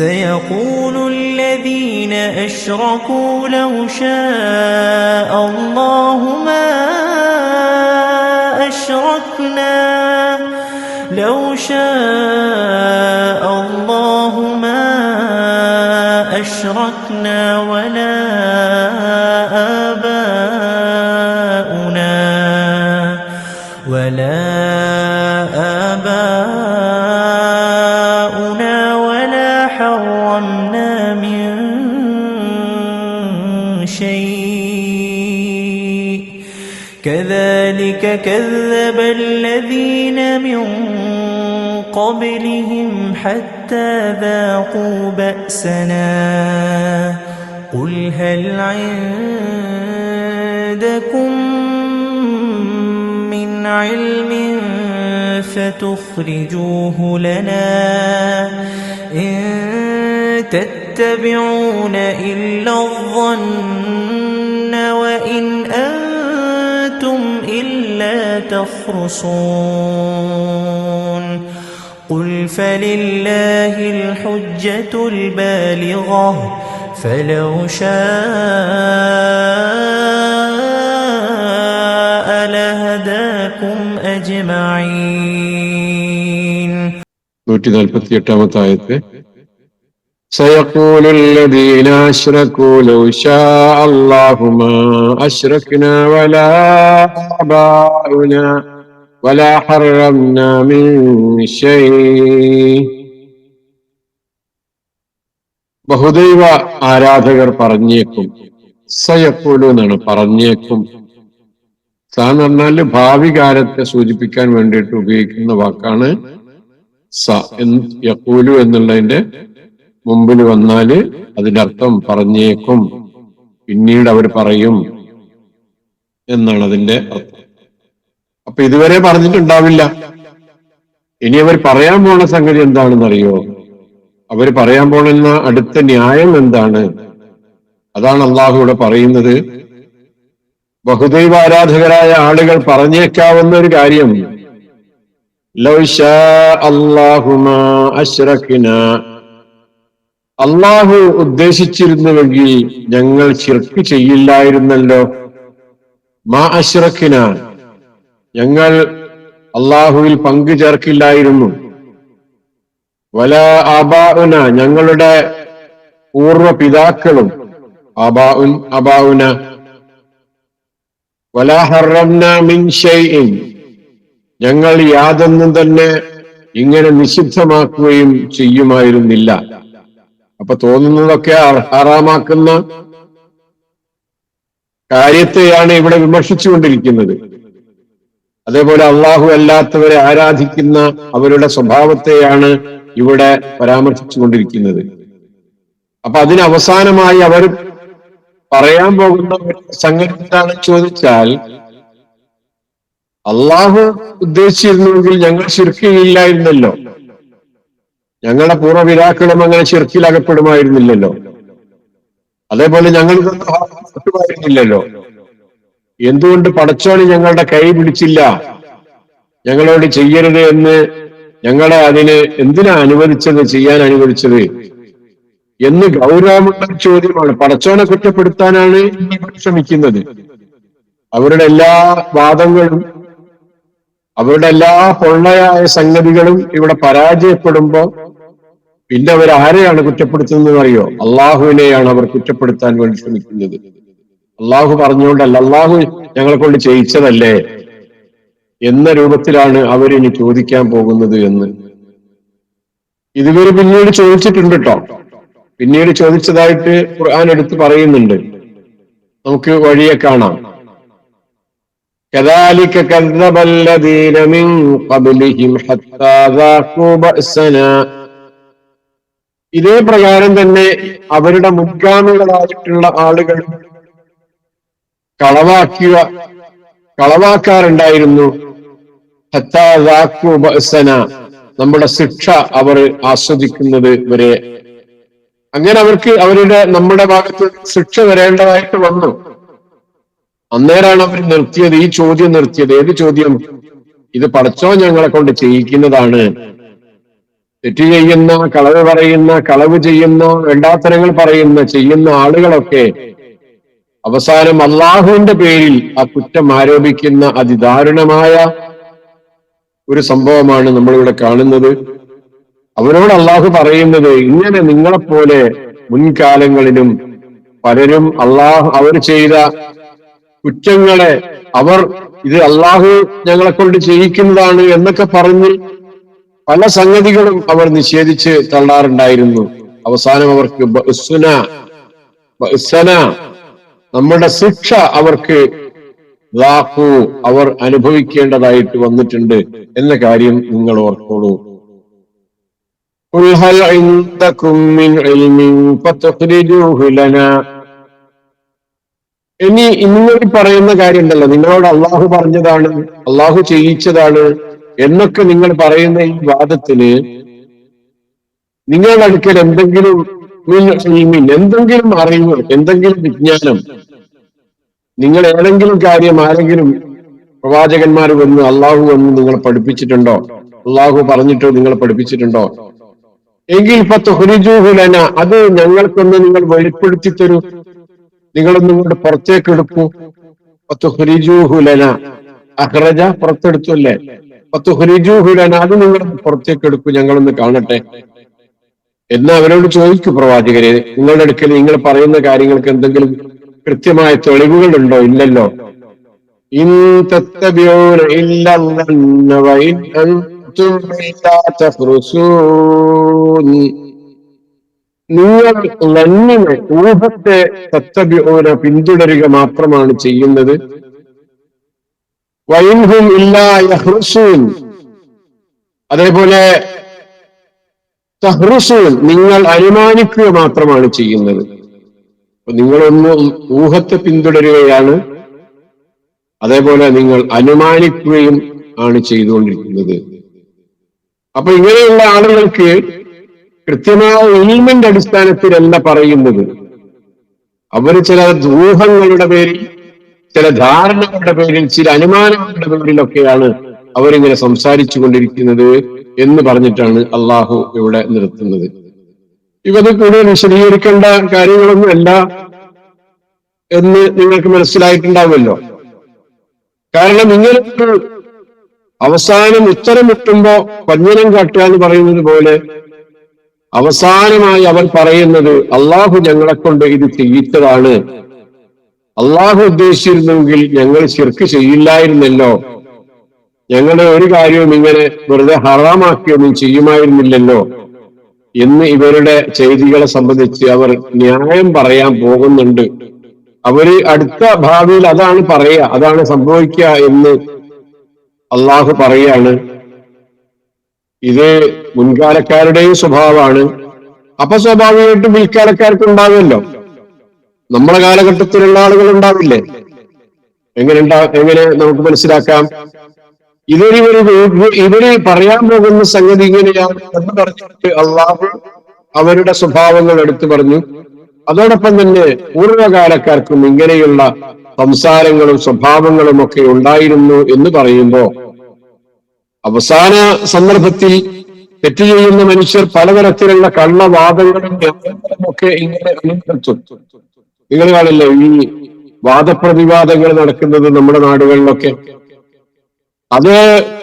سيقول الذين أشركوا لو شاء الله ما أشركنا ولا آباؤنا ولا حرمنا من شيء كذلك كذب الذين من قبلهم حتى ذاقوا بأسنا قل هل عندكم من علم فتخرجوه لنا إن تتبعون إلا الظن وإن أنتم إلا تخرصون قل فلله الحجة البالغة فلو شاء لهداكم أجمعين. 148 ആയത്ത് سيقول الذين أشركوا لو شاء الله ما أشركنا ولا آباؤنا ولا حرمنا من شيء. ബഹുദൈവ ആരാധകർ പറഞ്ഞേക്കും, സയഖൂലു എന്നാണ് പറഞ്ഞേക്കും. സാന്ന് പറഞ്ഞാല് ഭാവി കാലത്തെ സൂചിപ്പിക്കാൻ വേണ്ടിയിട്ട് ഉപയോഗിക്കുന്ന വാക്കാണ് സ. യഖൂലു എന്നുള്ളതിന്റെ മുമ്പിൽ വന്നാല് അതിന്റെ അർത്ഥം പറഞ്ഞേക്കും, പിന്നീട് അവർ പറയും എന്നാണ് അതിന്റെ അർത്ഥം. അപ്പൊ ഇതുവരെ പറഞ്ഞിട്ടുണ്ടാവില്ല. ഇനി അവർ പറയാൻ പോണ സംഗതി എന്താണെന്നറിയോ? അവർ പറയാൻ പോകുന്ന അടുത്ത ന്യായം എന്താണ്? അതാണ് അള്ളാഹു ഇവിടെ പറയുന്നത്. ബഹുദൈവ ആരാധകരായ ആളുകൾ പറഞ്ഞേക്കാവുന്ന ഒരു കാര്യം, ലൗ ശാ അല്ലാഹു മാ അശ്റക്നാ, അള്ളാഹു ഉദ്ദേശിച്ചിരുന്നുവെങ്കിൽ ഞങ്ങൾ ശിർക്ക് ചെയ്യില്ലായിരുന്നല്ലോ. മാ അശ്റക്നാ, ഞങ്ങൾ അള്ളാഹുവിൽ പങ്കു ചേർക്കില്ലായിരുന്നു. വലാ ആബാഉന, ഞങ്ങളുടെ പൂർവ പിതാക്കളും, അബാഉന. വലാ ഹറംനാ മിൻ ഷൈഇൻ, ഞങ്ങൾ യാതൊന്നും തന്നെ ഇങ്ങനെ നിഷിദ്ധമാക്കുകയും ചെയ്യുമായിരുന്നില്ല. അപ്പൊ തോന്നുന്നതൊക്കെ ഹറാമാക്കുന്ന കാര്യത്തെയാണ് ഇവിടെ വിമർശിച്ചുകൊണ്ടിരിക്കുന്നത്. അതേപോലെ അള്ളാഹു അല്ലാത്തവരെ ആരാധിക്കുന്ന അവരുടെ സ്വഭാവത്തെയാണ് ഇവിടെ പരാമർശിച്ചുകൊണ്ടിരിക്കുന്നത്. അപ്പൊ അതിന് അവസാനമായി അവർ പറയാൻ പോകുന്ന സംഗതി എന്താണെന്ന് ചോദിച്ചാൽ, അള്ളാഹു ഉദ്ദേശിച്ചിരുന്നുവെങ്കിൽ ഞങ്ങൾ ശിർക്ക് ചെയ്യില്ലായിരുന്നല്ലോ, ഞങ്ങളുടെ പൂർവ്വപിതാക്കളും അങ്ങനെ ശിർക്കിൽ അകപ്പെടുമായിരുന്നില്ലല്ലോ, അതേപോലെ ഞങ്ങൾക്കൊന്നും പറ്റുമായിരുന്നില്ലല്ലോ. എന്തുകൊണ്ട് പടച്ചോന് ഞങ്ങളുടെ കൈ പിടിച്ചില്ല, ഞങ്ങളോട് ചെയ്യരുത് എന്ന് ഞങ്ങളെ അതിന് എന്തിനാ അനുവദിച്ചത്, ചെയ്യാൻ അനുവദിച്ചത് എന്ന് ഗൗരവമുള്ള ചോദ്യമാണ്. പടച്ചോനെ കുറ്റപ്പെടുത്താനാണ് ശ്രമിക്കുന്നത്. അവരുടെ എല്ലാ വാദങ്ങളും അവരുടെ എല്ലാ പൊള്ളയായ സംഗതികളും ഇവിടെ പരാജയപ്പെടുമ്പോ പിന്നെ അവർ ആരെയാണ് കുറ്റപ്പെടുത്തുന്നത് അറിയോ? അള്ളാഹുവിനെയാണ് അവർ കുറ്റപ്പെടുത്താൻ വേണ്ടി ശ്രമിക്കുന്നത്. അള്ളാഹു പറഞ്ഞുകൊണ്ടല്ല, അള്ളാഹു ഞങ്ങളെ കൊണ്ട് ചെയ്യിച്ചതല്ലേ എന്ന രൂപത്തിലാണ് അവരിനി ചോദിക്കാൻ പോകുന്നത് എന്ന് ഇതുവരെ പിന്നീട് ചോദിച്ചിട്ടുണ്ട് കേട്ടോ. പിന്നീട് ചോദിച്ചതായിട്ട് ഖുർആൻ എടുത്ത് പറയുന്നുണ്ട്, നമുക്ക് വഴിയെ കാണാം. كذلك كذب الذين من قبلهم حتى ذاقوا بأسنا, ഇതേ പ്രകാരം തന്നെ അവരുടെ മുൻഗാമികളായിട്ടുള്ള ആളുകൾ കളവാക്കാറുണ്ടായിരുന്നു. ഹത്താ ദാഖൂ ബഅസന, നമ്മുടെ ശിക്ഷ അവർ ആസ്വദിക്കുന്നത് വരെ. അങ്ങനെ അവർക്ക് നമ്മുടെ ഭാഗത്ത് ശിക്ഷ വരേണ്ടതായിട്ട് വന്നു. അന്നേരമാണ് അവർ നിർത്തിയത്, ഈ ചോദ്യം നിർത്തിയത്. ഏത് ചോദ്യം? ഇത് പടച്ചോൻ ഞങ്ങളെ കൊണ്ട് ചെയ്യിക്കുന്നതാണ്. തെറ്റ് ചെയ്യുന്ന, കളവ് പറയുന്ന, കളവ് ചെയ്യുന്ന, വേണ്ടാത്തരങ്ങൾ ചെയ്യുന്ന ആളുകളൊക്കെ അവസാനം അള്ളാഹുവിന്റെ പേരിൽ ആ കുറ്റം ആരോപിക്കുന്ന അതിദാരുണമായ ഒരു സംഭവമാണ് നമ്മളിവിടെ കാണുന്നത്. അവരോട് അള്ളാഹു പറയുന്നത്, ഇങ്ങനെ നിങ്ങളെപ്പോലെ മുൻകാലങ്ങളിലും പലരും അവർ ചെയ്ത കുറ്റങ്ങളെ ഇത് അള്ളാഹു ഞങ്ങളെ കൊണ്ട് ചെയ്യിക്കുന്നതാണ് എന്നൊക്കെ പറഞ്ഞ് പല സംഗതികളും അവർ നിഷേധിച്ച് തള്ളാറുണ്ടായിരുന്നു. അവസാനം അവർക്ക് നമ്മുടെ ശിക്ഷ അവർക്ക് അവർ അനുഭവിക്കേണ്ടതായിട്ട് വന്നിട്ടുണ്ട് എന്ന കാര്യം നിങ്ങൾ ഓർത്തോളൂ. ഇനി നിങ്ങൾ പറയുന്ന കാര്യം ഉണ്ടല്ലോ, നിങ്ങളോട് അള്ളാഹു പറഞ്ഞതാണ്, അള്ളാഹു ചെയ്യിച്ചതാണ് എന്നൊക്കെ നിങ്ങൾ പറയുന്ന ഈ വാദത്തിന് നിങ്ങളുടെ അടുക്കൽ എന്തെങ്കിലും അറിവ്, എന്തെങ്കിലും വിജ്ഞാനം, നിങ്ങൾ ഏതെങ്കിലും കാര്യം ആരെങ്കിലും പ്രവാചകന്മാർ വന്ന് അള്ളാഹു വന്ന് നിങ്ങളെ പഠിപ്പിച്ചിട്ടുണ്ടോ? അള്ളാഹു പറഞ്ഞിട്ടോ നിങ്ങളെ പഠിപ്പിച്ചിട്ടുണ്ടോ? എങ്കിൽ ഫതുഖ്രിജൂഹുലന, അത് ഞങ്ങൾക്കൊന്ന് നിങ്ങൾ വെളിപ്പെടുത്തി തരൂ, നിങ്ങളൊന്നും ഇങ്ങോട്ട് പുറത്തേക്ക് എടുക്കൂ. ഫതുഖ്രിജൂഹുലന, അഖ്റജ പുറത്തെടുത്തു അല്ലേ? ഫതുഖ്രിജൂഹുലന, അത് നിങ്ങൾ പുറത്തേക്ക് എടുക്കൂ, ഞങ്ങളൊന്ന് കാണട്ടെ എന്ന് അവരോട് ചോദിക്കൂ. പ്രവാചകരെ, നിങ്ങളുടെ അടുക്കൽ നിങ്ങൾ പറയുന്ന കാര്യങ്ങൾക്ക് എന്തെങ്കിലും കൃത്യമായ തെളിവുകൾ ഉണ്ടോ? ഇല്ലല്ലോ. ഇൻ തത്തബിഊന ഇല്ലാ ദന്ന വഇൻ അൻതും ഇല്ലാ തഖ്റുസൂൻ, നിങ്ങൾ ലന്നിനെ, ഊഹത്തെ, തത്തബിഊന പിന്തുടരുക മാത്രമാണ് ചെയ്യുന്നത്. വഇൻഹും ഇല്ലാ യഖ്റുസൂൻ, അതേപോലെ തഹ്റുസൂൻ, നിങ്ങൾ അനുമാനിക്കുക മാത്രമാണ് ചെയ്യുന്നത്. നിങ്ങളൊന്ന് ഊഹത്തെ പിന്തുടരുകയാണ്, അതേപോലെ നിങ്ങൾ അനുമാനിക്കുകയും ആണ് ചെയ്തുകൊണ്ടിരിക്കുന്നത്. അപ്പൊ ഇങ്ങനെയുള്ള ആളുകൾക്ക് കൃത്യമായ ഇൽമിന്റെ അടിസ്ഥാനത്തിലല്ല പറയുന്നത്. അവര് ചില ഊഹങ്ങളുടെ പേരിൽ, ചില ധാരണകളുടെ പേരിൽ, ചില അനുമാനങ്ങളുടെ പേരിലൊക്കെയാണ് അവരിങ്ങനെ സംസാരിച്ചു കൊണ്ടിരിക്കുന്നത് എന്ന് പറഞ്ഞിട്ടാണ് അള്ളാഹു ഇവിടെ നിർത്തുന്നത്. ഇവത് കൂടുതൽ വിശദീകരിക്കേണ്ട കാര്യങ്ങളൊന്നും അല്ല എന്ന് നിങ്ങൾക്ക് മനസ്സിലായിട്ടുണ്ടാവുമല്ലോ. കാരണം ഇങ്ങനെ അവസാനം ഉത്തരം കിട്ടുമ്പോ പഞ്ഞനം കാട്ടുക എന്ന് പറയുന്നത് പോലെ അവസാനമായി അവർ പറയുന്നത്, അള്ളാഹു ഞങ്ങളെ കൊണ്ട് ഇത് ചെയ്യിച്ചതാണ്, അള്ളാഹു ഉദ്ദേശിച്ചിരുന്നെങ്കിൽ ഞങ്ങൾ ശിർക്ക് ചെയ്യില്ലായിരുന്നല്ലോ, ഞങ്ങളുടെ ഒരു കാര്യവും ഇങ്ങനെ വെറുതെ ഹറാമാക്കിയൊന്നും ചെയ്യുമായിരുന്നില്ലല്ലോ എന്ന് ഇവരുടെ ചെയ്തികളെ സംബന്ധിച്ച് അവർ ന്യായം പറയാൻ പോകുന്നുണ്ട്. അവര് അടുത്ത ഭാവിയിൽ അതാണ് പറയുക, അതാണ് സംഭവിക്കുക എന്ന് അള്ളാഹു പറയാണ്. ഇത് മുൻകാലക്കാരുടെയും സ്വഭാവമാണ്. അപ്പൊ സ്വാഭാവികമായിട്ടും പിൽക്കാലക്കാർക്ക് ഉണ്ടാവുമല്ലോ. നമ്മളെ കാലഘട്ടത്തിലുള്ള ആളുകൾ ഉണ്ടാവില്ലേ? എങ്ങനെ നമുക്ക് മനസ്സിലാക്കാം? ഇവര് പറയാൻ പോകുന്ന സംഗതി ഇങ്ങനെയാണ് എന്ന് പറഞ്ഞിട്ട് അള്ളാഹു അവരുടെ സ്വഭാവങ്ങൾ എടുത്തു പറഞ്ഞു. അതോടൊപ്പം തന്നെ പൂർവ്വകാലക്കാർക്കും ഇങ്ങനെയുള്ള സംസാരങ്ങളും സ്വഭാവങ്ങളും ഒക്കെ ഉണ്ടായിരുന്നു എന്ന് പറയുമ്പോ അവസാന സന്ദർഭത്തിൽ തെറ്റ് ചെയ്യുന്ന മനുഷ്യർ പലതരത്തിലുള്ള കള്ളവാദങ്ങളും ഒക്കെ ഇങ്ങനെ അണിനിരത്തും. നിങ്ങൾ കാണില്ലേ ഈ വാദപ്രതിവാദങ്ങൾ നടക്കുന്നത് നമ്മുടെ നാടുകളിലൊക്കെ? അത്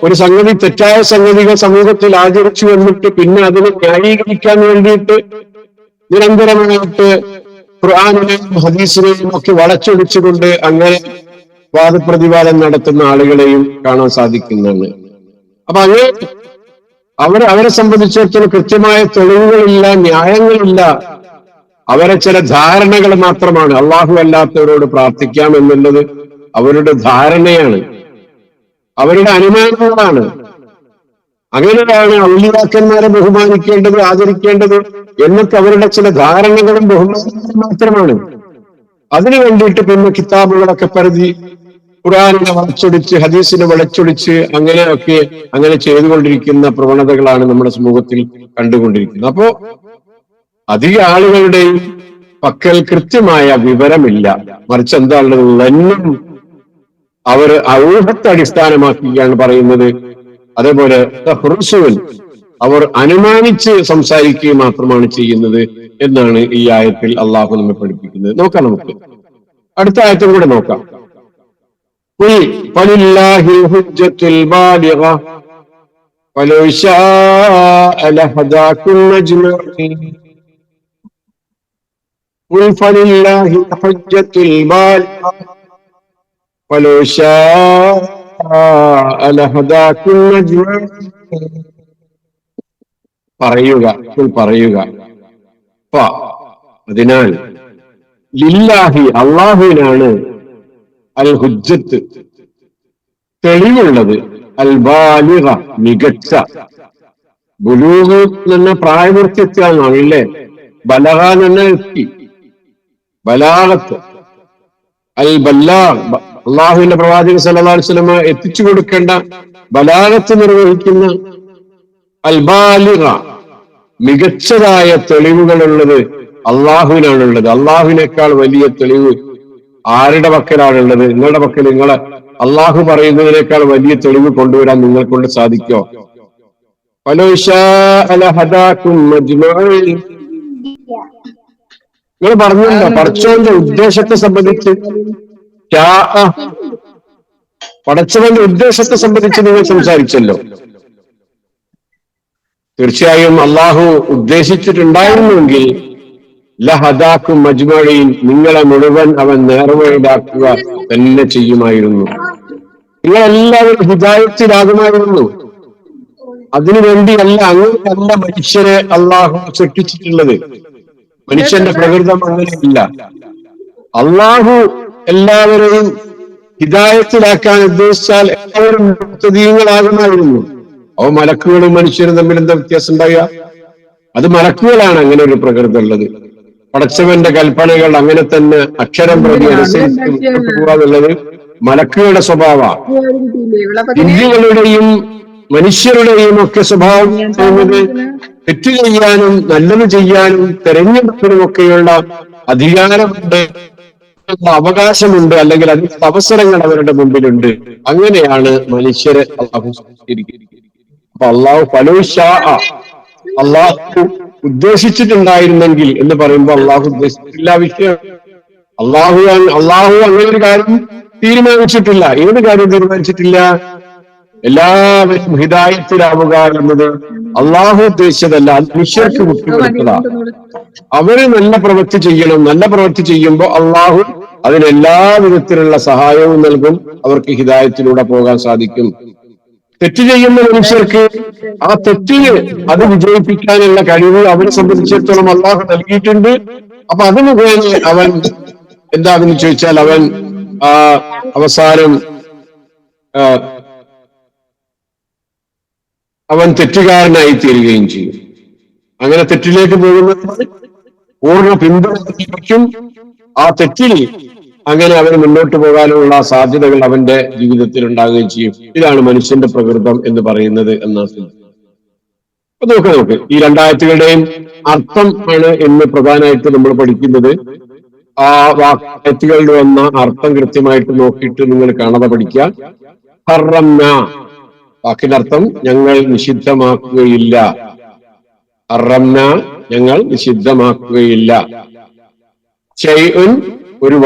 ഒരു സംഗതി, തെറ്റായ സംഗതികൾ സമൂഹത്തിൽ ആചരിച്ചു വന്നിട്ട് പിന്നെ അതിനെ ന്യായീകരിക്കാൻ വേണ്ടിയിട്ട് നിരന്തരമായിട്ട് ഖുർആനിനെയും ഹദീസിനെയും ഒക്കെ വളച്ചൊടിച്ചുകൊണ്ട് അങ്ങനെ വാദപ്രതിവാദം നടത്തുന്ന ആളുകളെയും കാണാൻ സാധിക്കുന്നതാണ്. അപ്പൊ അങ്ങനെ അവരെ സംബന്ധിച്ചിടത്തോളം കൃത്യമായ തെളിവുകളില്ല, ന്യായങ്ങളില്ല. അവരെ ചില ധാരണകൾ മാത്രമാണ്. അള്ളാഹു അല്ലാത്തവരോട് പ്രാർത്ഥിക്കാം എന്നുള്ളത് അവരുടെ ധാരണയാണ്, അവരുടെ അനുമാനങ്ങളാണ്. അങ്ങനെയാണ് ഔലിയാക്കന്മാരെ ബഹുമാനിക്കേണ്ടത്, ആദരിക്കേണ്ടത് എന്നൊക്കെ അവരുടെ ചില ധാരണകളും ബഹുമാനങ്ങളും മാത്രമാണ്. അതിനു വേണ്ടിയിട്ട് പിന്നെ കിതാബുകളൊക്കെ പരതി ഖുർആനിനെ വളച്ചൊടിച്ച്, ഹദീസിനെ വളച്ചൊടിച്ച് അങ്ങനെ ചെയ്തുകൊണ്ടിരിക്കുന്ന പ്രവണതകളാണ് നമ്മുടെ സമൂഹത്തിൽ കണ്ടുകൊണ്ടിരിക്കുന്നത്. അപ്പോ അധിക ആളുകളുടെയും പക്കൽ കൃത്യമായ വിവരമില്ല. മറിച്ച് എന്താണുള്ളത്? എന്നും അവർ ഊഹത്തെ അടിസ്ഥാനമാക്കിയാണ് പറയുന്നത്. അതേപോലെ തഹ്റുസൂൻ, അവർ അനുമാനിച്ച് സംസാരിക്കുകയും മാത്രമാണ് ചെയ്യുന്നത് എന്നാണ് ഈ ആയത്തിൽ അള്ളാഹു നമ്മെ പഠിപ്പിക്കുന്നത്. നോക്കാം, നമുക്ക് അടുത്ത ആയത്തും കൂടെ നോക്കാം. ഖുൽ ഫലില്ലാഹിൽ ഹുജ്ജത്തുൽ ബാലിഗ വലൗ ശാഅ ലഹദാകും അജ്മഈൻ. ഖുൽ ഫലില്ലാഹിൽ ഹുജ്ജത്തുൽ ബാലിഗ വലൗ ശാഅ ലഹദാകും അജ്മഈൻ. പറയുക. അതിനാൽ ലില്ലാഹി അള്ളാഹുവിനാണ് അൽ ഹുജ്ജത്ത് തെളിവുള്ളത്, അൽ ബാലിഗ മികച്ച. ബുലൂഗ് എന്ന പ്രായപൂർത്തിയെത്തിയാണെന്നാണ് ഇല്ലേ? ബലഗ എന്ന എത്തി, ബലാഗത്ത്. അൽ ബല്ലാഗ് അള്ളാഹുവിന്റെ പ്രവാചകൻ സല്ലല്ലാഹു അലൈഹി വസല്ലമ എത്തിച്ചു കൊടുക്കേണ്ട ബലാഗത്ത് നിർവഹിക്കുന്ന അൽ ബാലിഗ മികച്ചതായ തെളിവുകളുള്ളത് അള്ളാഹുവിനാണുള്ളത്. അള്ളാഹുവിനേക്കാൾ വലിയ തെളിവ് ആരുടെ പക്കലാണുള്ളത്? നിങ്ങളുടെ പക്കൽ നിങ്ങളെ അള്ളാഹു പറയുന്നതിനേക്കാൾ വലിയ തെളിവ് കൊണ്ടുവരാൻ നിങ്ങൾ കൊണ്ട് സാധിക്കോ? നിങ്ങൾ പറഞ്ഞല്ലോ പടച്ചവന്റെ ഉദ്ദേശത്തെ സംബന്ധിച്ച്, പടച്ചവന്റെ ഉദ്ദേശത്തെ സംബന്ധിച്ച് നിങ്ങൾ സംസാരിച്ചല്ലോ. തീർച്ചയായും അള്ളാഹു ഉദ്ദേശിച്ചിട്ടുണ്ടായിരുന്നുവെങ്കിൽ ലഹദാക്കും മജ്മഈൻ, നിങ്ങളെ മുഴുവൻ അവൻ നേർവഴിയിലാക്കുക തന്നെ ചെയ്യുമായിരുന്നു. നിങ്ങളെല്ലാവരും ഹിദായത്തിലാകുമായിരുന്നു. അതിനുവേണ്ടിയല്ല, അങ്ങനെയല്ല മനുഷ്യരെ അള്ളാഹു സൃഷ്ടിച്ചിട്ടുള്ളത്. മനുഷ്യന്റെ പ്രകൃതം അങ്ങനെയില്ല. അള്ളാഹു എല്ലാവരെയും ഹിദായത്തിലാക്കാൻ ഉദ്ദേശിച്ചാൽ എല്ലാവരും മുഖ്തദീങ്ങളാകുമായിരുന്നു. അവ മലക്കുകളും മനുഷ്യരും തമ്മിൽ എന്താ വ്യത്യാസം ഉണ്ടാവുക? അത് മലക്കുകളാണ് അങ്ങനെ ഒരു പ്രകൃതി ഉള്ളത്. പടച്ചവന്റെ കൽപ്പനകൾ അങ്ങനെ തന്നെ അക്ഷരം പ്രതി അനുസരിച്ച് പോകാന്നുള്ളത് മലക്കുകളുടെ സ്വഭാവമാണ്. ജിന്നുകളുടെയും മനുഷ്യരുടെയും ഒക്കെ സ്വഭാവം ചെയ്യുന്നത് തെറ്റ് ചെയ്യാനും നല്ലത് ചെയ്യാനും തെരഞ്ഞെടുപ്പിനും ഒക്കെയുള്ള അധികാരമുണ്ട്, അവകാശമുണ്ട്, അല്ലെങ്കിൽ അതിന്റെ അവസരങ്ങൾ അവരുടെ മുമ്പിലുണ്ട്. അങ്ങനെയാണ് മനുഷ്യരെ അള്ളാഹു സൃഷ്ടിച്ചിരിക്കുന്നത്. അപ്പൊ അള്ളാഹു അള്ളാഹു ഉദ്ദേശിച്ചിട്ടുണ്ടായിരുന്നെങ്കിൽ എന്ന് പറയുമ്പോൾ അള്ളാഹു ഉദ്ദേശിച്ചിട്ടില്ല വിഷയം. അള്ളാഹു അങ്ങനെ ഒരു കാര്യം തീരുമാനിച്ചിട്ടില്ല. ഏത് കാര്യം തീരുമാനിച്ചിട്ടില്ല? എല്ലാവരും ഹിദായത്തിലാവുക എന്നത് അള്ളാഹു ഉദ്ദേശിച്ചതല്ല, അത് മനുഷ്യർക്ക് വിട്ടുകൊടുത്തതാണ്. അവര് നല്ല പ്രവൃത്തി ചെയ്യണം. നല്ല പ്രവൃത്തി ചെയ്യുമ്പോൾ അള്ളാഹു അതിനെല്ലാ വിധത്തിലുള്ള സഹായവും നൽകും. അവർക്ക് ഹിദായത്തിലൂടെ പോകാൻ സാധിക്കും. തെറ്റ് ചെയ്യുന്ന മനുഷ്യർക്ക് ആ തെറ്റിന് അത് വിജയിപ്പിക്കാനുള്ള കഴിവ് അവനെ സംബന്ധിച്ചിടത്തോളം അള്ളാഹു നൽകിയിട്ടുണ്ട്. അപ്പൊ അത് മുഖേന അവൻ എന്താണെന്ന് ചോദിച്ചാൽ അവൻ അവസാനം അവൻ തെറ്റുകാരനായി തീരുകയും ചെയ്യും. അങ്ങനെ തെറ്റിലേക്ക് പോകുന്നത് പൂർണ്ണ പിന്തുണ ലഭിക്കും. ആ തെറ്റിൽ അങ്ങനെ അവന് മുന്നോട്ട് പോകാനുള്ള സാധ്യതകൾ അവന്റെ ജീവിതത്തിൽ ഉണ്ടാകുകയും ചെയ്യും. ഇതാണ് മനുഷ്യന്റെ പ്രകൃതം എന്ന് പറയുന്നത് എന്നാണ്. അപ്പൊ നോക്ക് ഈ രണ്ടായത്തുകളുടെയും അർത്ഥം ആണ് എന്ന് പ്രധാനമായിട്ട് നമ്മൾ പഠിക്കുന്നത്. ആ വാക്യത്തുകളിൽ വന്ന അർത്ഥം കൃത്യമായിട്ട് നോക്കിയിട്ട് നിങ്ങൾ കാണാതെ പഠിക്കുക. ഹറംന, വാക്കിന്റെ അർത്ഥം ഞങ്ങൾ നിഷിദ്ധമാക്കുകയില്ല. ഹറംന, ഞങ്ങൾ നിഷിദ്ധമാക്കുകയില്ല. ഷൈഉൻ, ഒരു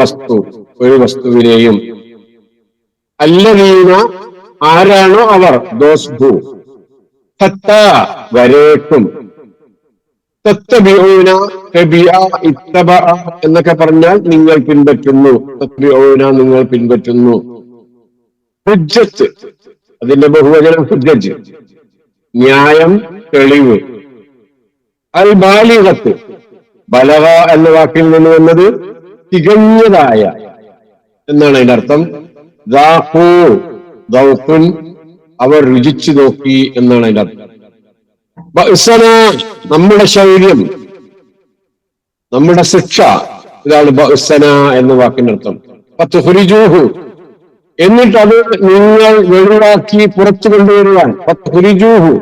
വസ്തുവിനെയും. അല്ലദീന, ആരാണോ അവർ, ദോസ്ബു, വരേക്കും. തത്തബിഊന, ഇത്തബഅ എന്നൊക്കെ പറഞ്ഞാൽ നിങ്ങൾ പിൻപറ്റുന്നു. തത്തബിഊന, നിങ്ങൾ പിൻപറ്റുന്നു. ഹുജ്ജത്ത്, അതിന്റെ ബഹുവചനം ഹുജ്ജത്ത്, ന്യായം, തെളിവ്. അൽ ബാലിഗത്ത്, ബലഗ എന്ന വാക്കിൽ നിന്ന് വന്നത് തികഞ്ഞതായ എന്നാണ് അതിന്റെ അർത്ഥം. ദൗഖുൻ, അവർ രുചിച്ചു നോക്കി എന്നാണ് അതിന്റെ അർത്ഥം. ബഅ്സന, നമ്മുടെ ശൗര്യം, നമ്മുടെ ശിക്ഷ, ഇതാണ് ബഅ്സന എന്ന വാക്കിന്റെ അർത്ഥം. ഫതുഖ്രിജൂഹു, എന്നിട്ട് അത് നിങ്ങൾ വെളിവാക്കി പുറത്തു കൊണ്ടുവരുവാൻ. ഫതുഖ്രിജൂഹു,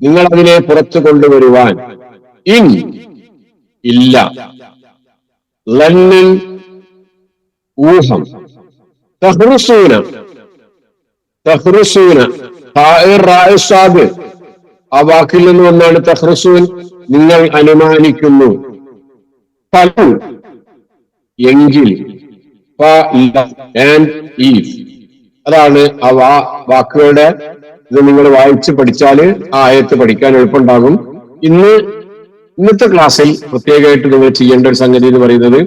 നിങ്ങൾ അതിനെ പുറത്തു കൊണ്ടുവരുവാൻ. ഇൻ, ഇല്ല. ലന്നൻ, ഊഹം. തഹ്റുസൂന, ആ വാക്കിൽ നിന്ന് ഒന്നാണ് തഹ്റസൂൻ, നിങ്ങൾ അനുമാനിക്കുന്നു. ഫലം എങ്കിൽ, ആൻഡ് ഈഫ്, അതാണ് ആ വാക്കുകളുടെ ഇത്. നിങ്ങൾ വായിച്ച് പഠിച്ചാല് ആ ആയത്ത് പഠിക്കാൻ എളുപ്പമുണ്ടാകും. ഇന്നത്തെ ക്ലാസ്സിൽ പ്രത്യേകമായിട്ട് നിങ്ങൾ ചെയ്യേണ്ട ഒരു സംഗതി എന്ന് പറയുന്നത്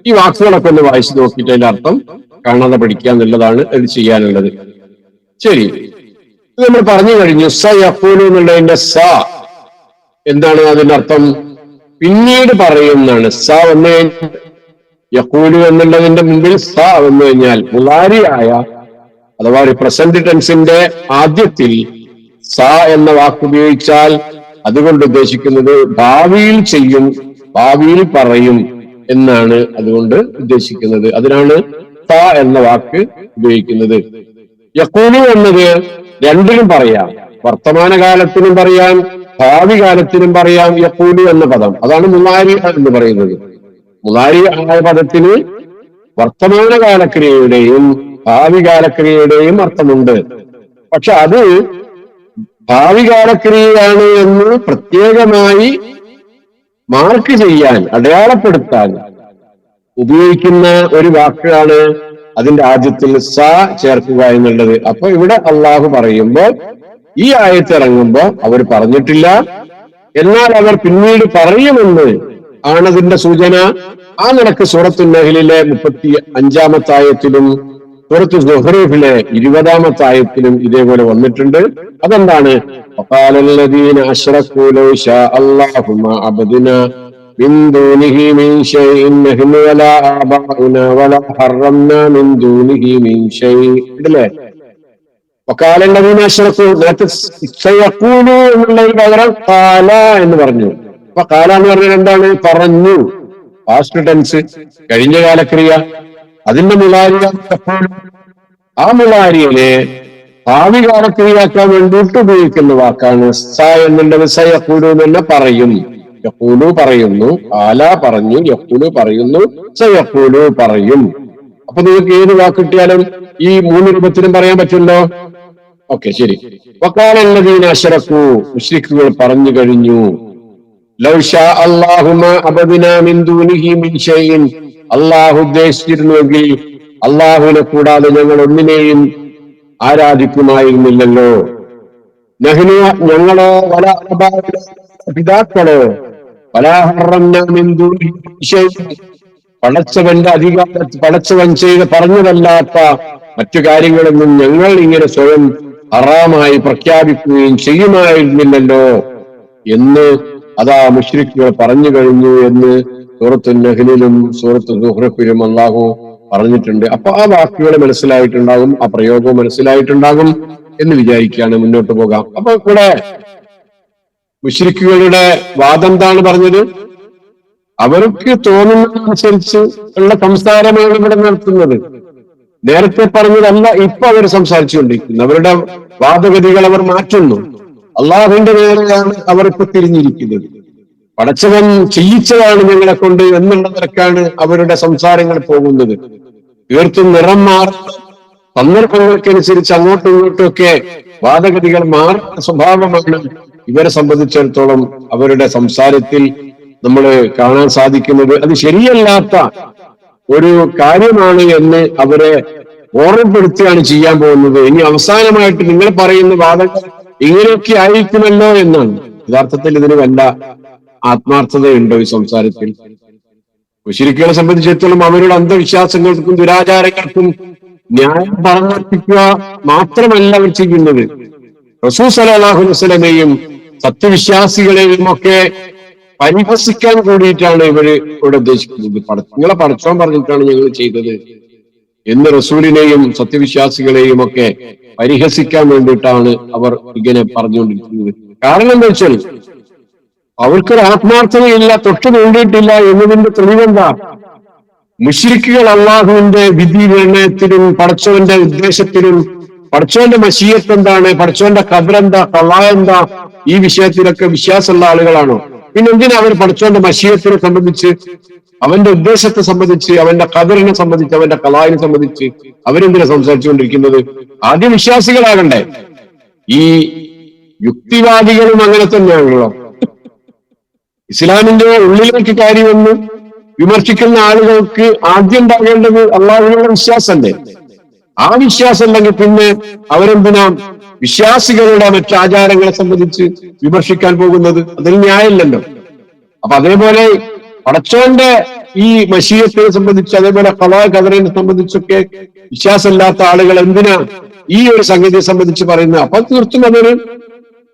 ഈ വാക്കുകളൊക്കെ ഒന്ന് വായിച്ചു നോക്കിയിട്ട് അതിന്റെ അർത്ഥം കാണാതെ പഠിക്കുക എന്നുള്ളതാണ് അത് ചെയ്യാനുള്ളത്. ശരി, ഇത് നമ്മൾ പറഞ്ഞു കഴിഞ്ഞു. സ യഖൂലു എന്നുള്ളതിന്റെ സ എന്താണ് അതിന്റെ അർത്ഥം? പിന്നീട് പറയുന്നതാണ്. സ വന്നു കഴിഞ്ഞാൽ, യഖൂലു എന്നുള്ളതിന്റെ മുമ്പിൽ സ വന്നു കഴിഞ്ഞാൽ മുളാരിയായ അഥവാ ഒരു പ്രസന്റ് ടെൻസിന്റെ ആദ്യത്തിൽ സ എന്ന വാക്ക് ഉപയോഗിച്ചാൽ അതുകൊണ്ട് ഉദ്ദേശിക്കുന്നത് ഭാവിയിൽ ചെയ്യും, ഭാവിയിൽ പറയും എന്നാണ് അതുകൊണ്ട് ഉദ്ദേശിക്കുന്നത്. അതിനാണ് സ എന്ന വാക്ക് ഉപയോഗിക്കുന്നത്. യഖൂലു എന്നത് രണ്ടിലും പറയാം, വർത്തമാനകാലത്തിനും പറയാം, ഭാവി കാലത്തിനും പറയാം. യഖൂലു എന്ന പദം അതാണ് മുളാരി എന്ന് പറയുന്നത്. മുളാരി ആയ പദത്തിന് വർത്തമാനകാലക്രിയയുടെയും ഭാവി കാലക്രിയയുടെയും അർത്ഥമുണ്ട്. പക്ഷെ അത് ഭാവി കാലക്രിയയാണ് എന്ന് പ്രത്യേകമായി മാർക്ക് ചെയ്യാൻ, അടയാളപ്പെടുത്താൻ ഉപയോഗിക്കുന്ന ഒരു വാക്കാണ് അതിന്റെ ആദ്യത്തിൽ സ ചേർക്കുക എന്നുള്ളത്. അപ്പൊ ഇവിടെ അള്ളാഹു പറയുമ്പോൾ ഈ ആയത്ത് ഇറങ്ങുമ്പോ അവർ പറഞ്ഞിട്ടില്ല, എന്നാൽ അവർ പിന്നീട് പറയുമെന്ന് ആണതിന്റെ സൂചന. ആ നിലക്ക് സൂറത്തുൽ നഹ്ലിലെ 35-ാമത്തെ ആയത്തിലും സൂറത്തു സുഹ്റൂഫിലെ 20-ാമത്തെ ആയത്തിലും ഇതേപോലെ വന്നിട്ടുണ്ട്. അതെന്താണ്? വഖാലല്ലദീന അശ്റകൂ ലൗ ശാ അല്ലാഹു മാ അബ്ദനാ മിൻ ദൂനിഹി മിൻ ശൈഇൻ നഹ്നു വലാ ആബാഉനാ വലാ ഹറംനാ മിൻ ദൂനിഹി മിൻ ശൈഇ. ഇല്ലേ? വഖാലല്ലദീന അശ്റകൂ, സയഖൂലു എന്നുള്ളതിന് പകരം ഖാല എന്ന് പറഞ്ഞു. അപ്പൊ ഖാല എന്ന് പറഞ്ഞാൽ എന്താണ്? പറഞ്ഞു, പാസ്റ്റ് ടെൻസ്, കഴിഞ്ഞ കാലക്രിയ. അതിന്റെ മുളാരിയ ആ മുളാരിയിലെ ഭാവി കാലക്രിയാക്കാൻ വേണ്ടിയിട്ട് ഉപയോഗിക്കുന്ന വാക്കാണ് സ എന്നുള്ളത്. സയഖൂലു തന്നെ പറയും. യഖൂലു പറയുന്നു, ആല പറഞ്ഞു, യഖൂലു പറയുന്നു, സയഖൂലു പറയും. അപ്പൊ നിങ്ങൾക്ക് ഏത് വാക്ക് കിട്ടിയാലും ഈ 3 രൂപത്തിലും പറയാൻ പറ്റുമല്ലോ. ഓക്കെ, ശരി. വഖാലല്ലദീന അശ്റകൂ, മുശ്രിക്കുകൾ പറഞ്ഞു കഴിഞ്ഞു. ലൗ ശാ അല്ലാഹു മാ അബ്ദനാ മിൻ ദൂനിഹി മിൻ ശൈഇൻ, അള്ളാഹു ഉദ്ദേശിച്ചിരുന്നുവെങ്കിൽ അള്ളാഹുവിനെ കൂടാതെ ഞങ്ങൾ ഒന്നിനെയും ആരാധിക്കുമായിരുന്നില്ലല്ലോ. നഹ്നു, ഞങ്ങളോ, വലാ ആബാഉനാ, പിതാക്കളോ, വലാ ഹറംനാ മിൻ ദൂനിഹി ശൈഇൻ, പടച്ചവൻ ചെയ്ത് പറഞ്ഞതല്ലാത്ത മറ്റു കാര്യങ്ങളൊന്നും ഞങ്ങൾ ഇങ്ങനെ സ്വയം ഹറാമായി പ്രഖ്യാപിക്കുകയും ചെയ്യുമായിരുന്നില്ലല്ലോ എന്ന് അതാ മുശ്രിക്കുകൾ പറഞ്ഞു കഴിഞ്ഞു എന്ന് സൂറത്തുൽ നഹ്ലിലും സൂറത്തു സുഹ്റൂഫിലും അല്ലാഹു പറഞ്ഞിട്ടുണ്ട്. അപ്പൊ ആ വാക്കുകൾ മനസ്സിലായിട്ടുണ്ടാകും, ആ പ്രയോഗവും മനസ്സിലായിട്ടുണ്ടാകും എന്ന് വിചാരിക്കുകയാണ്. മുന്നോട്ട് പോകാം. അപ്പൊ ഇവിടെ മുശ്രിക്കുകളുടെ വാദം എന്താണ് പറഞ്ഞത്? അവർക്ക് തോന്നുന്നതനുസരിച്ച് ഉള്ള സംസാരമാണ് ഇവിടെ നടത്തുന്നത്. നേരത്തെ പറഞ്ഞതല്ല ഇപ്പൊ അവർ സംസാരിച്ചുകൊണ്ടിരിക്കുന്നത്. അവരുടെ വാദഗതികൾ അവർ മാറ്റുന്നു. അള്ളാഹുവിന്റെ നേരെയാണ് അവർ ഇപ്പൊ തിരിഞ്ഞിരിക്കുന്നത്. പടച്ചവൻ ചെയ്യിച്ചതാണ് ഞങ്ങളെ കൊണ്ട് എന്നുള്ള നിലക്കാണ് അവരുടെ സംസാരങ്ങൾ പോകുന്നത്. തീർത്തും നിറം മാറുന്ന സന്ദർഭങ്ങൾക്കനുസരിച്ച് അങ്ങോട്ടും ഇങ്ങോട്ടും ഒക്കെ വാദഗതികൾ മാറുന്ന സ്വഭാവമാണ് ഇവരെ സംബന്ധിച്ചിടത്തോളം അവരുടെ സംസാരത്തിൽ നമ്മൾ കാണാൻ സാധിക്കുന്നത്. അത് ശരിയല്ലാത്ത ഒരു കാര്യമാണ് എന്ന് അവരെ ഓർമ്മപ്പെടുത്തുകയാണ് ചെയ്യാൻ പോകുന്നത്. ഇനി അവസാനമായിട്ട് നിങ്ങൾ പറയുന്ന വാദങ്ങൾ ഇങ്ങനെയൊക്കെ ആയിരിക്കുമല്ലോ എന്നാണ്. യഥാർത്ഥത്തിൽ ഇതിന് വല്ല ആത്മാർത്ഥതയുണ്ടോ ഈ സംസാരത്തിൽ? മുശ്രിക്കുകളെ സംബന്ധിച്ചിടത്തോളം അവരുടെ അന്ധവിശ്വാസങ്ങൾക്കും ദുരാചാരങ്ങൾക്കും ന്യായം പറഞ്ഞർപ്പിക്കുക മാത്രമല്ല അവർ ചെയ്യുന്നത്. റസൂൽ സ്വല്ലല്ലാഹു അലൈഹി വസല്ലമയെയും സത്യവിശ്വാസികളെയും ഒക്കെ പരിഹസിക്കാൻ കൂടിയിട്ടാണ് ഇവര് ഇവിടെ ഉദ്ദേശിക്കുന്നത്. നിങ്ങളെ പടച്ചോൻ പറഞ്ഞിട്ടാണ് ഞങ്ങൾ ചെയ്തത് എന്ന് റസൂലിനെയും സത്യവിശ്വാസികളെയും ഒക്കെ പരിഹസിക്കാൻ വേണ്ടിയിട്ടാണ് അവർ ഇങ്ങനെ പറഞ്ഞുകൊണ്ടിരിക്കുന്നത്. കാരണം എന്താ വെച്ചാൽ അവർക്കൊരു ആത്മാർത്ഥതയില്ല, തൊട്ടു നോണ്ടിയിട്ടില്ല എന്നതിന്റെ തെളിവെന്താ? മുശ്രിക്കുകൾ അള്ളാഹുവിന്റെ വിധി നിർണയത്തിലും പടച്ചവന്റെ ഉദ്ദേശത്തിലും പടച്ചവന്റെ മശീയത്ത് എന്താണ്, പടച്ചവന്റെ ഖദറെന്താ, ഖളാ എന്താ, ഈ വിഷയത്തിലൊക്കെ വിശ്വാസമുള്ള ആളുകളാണോ? പിന്നെ എന്തിനാ അവർ പടച്ചവന്റെ മശീയത്തിനെ സംബന്ധിച്ച്, അവന്റെ ഉദ്ദേശത്തെ സംബന്ധിച്ച്, അവന്റെ ഖദറിനെ സംബന്ധിച്ച്, അവന്റെ ഖളായിനെ സംബന്ധിച്ച് അവരെന്തിനാ സംസാരിച്ചുകൊണ്ടിരിക്കുന്നത്? ആദ്യം വിശ്വാസികളാകണ്ടേ. ഈ യുക്തിവാദികളും അങ്ങനെ തന്നെയാണല്ലോ. ഇസ്ലാമിന്റെ ഉള്ളിലേക്ക് കയറി വന്ന് വിമർശിക്കുന്ന ആളുകൾക്ക് ആദ്യം ഉണ്ടാകേണ്ടത് അള്ളാഹുവിനുള്ള വിശ്വാസമല്ലേ? ആ വിശ്വാസം ഉണ്ടെങ്കിൽ പിന്നെ അവരെന്തിനാ വിശ്വാസികളുടെ മറ്റാചാരങ്ങളെ സംബന്ധിച്ച് വിമർശിക്കാൻ പോകുന്നത്? അതിൽ ന്യായമില്ലല്ലോ. അപ്പൊ അതേപോലെ പടച്ചോന്റെ ഈ മശീയത്തെ സംബന്ധിച്ച്, അതേപോലെ ഖളാ ഖദറിനെ സംബന്ധിച്ചൊക്കെ വിശ്വാസമില്ലാത്ത ആളുകൾ എന്തിനാ ഈ ഒരു സംഗതിയെ സംബന്ധിച്ച് പറയുന്നത്? അപ്പൊ തീർത്തും അതൊരു